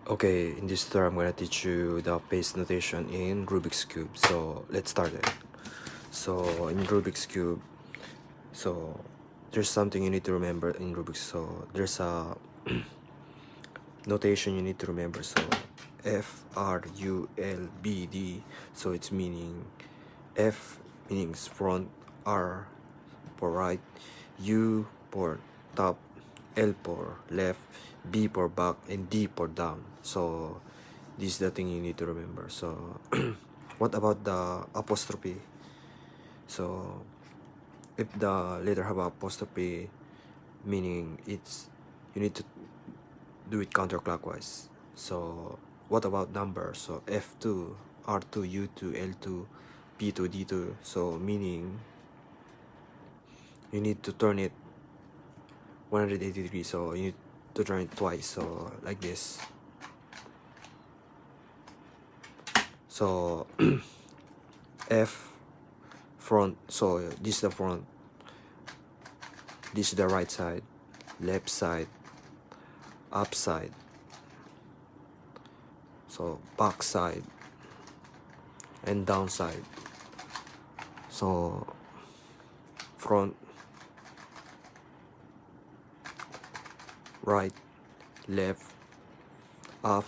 Okay, in this tutorial I'm gonna teach you the paste notation in Rubik's Cube. So let's start it. So in Rubik's Cube, so there's something you need to remember in Rubik's. So there's a notation you need to remember. So FRULBD. So it's meaning F means front, R for right, U for top, L for left, B for back, and D for down. So this is the thing you need to remember. So what about the apostrophe? So if the letter have apostrophe, meaning it's you need to do it counterclockwise. So what about numbers? So F2, R2, U2, L2, P2, D2. So meaning you need to turn it 180 degrees, so you need to turn it twice, so like this. So F front, so this is the front, this is the right side, left side, up side, so back side and down side. So front, right, left, up,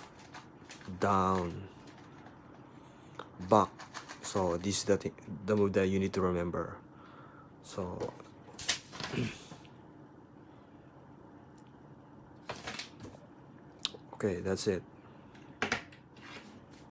down, back. So this is the move that you need to remember. So okay, that's it.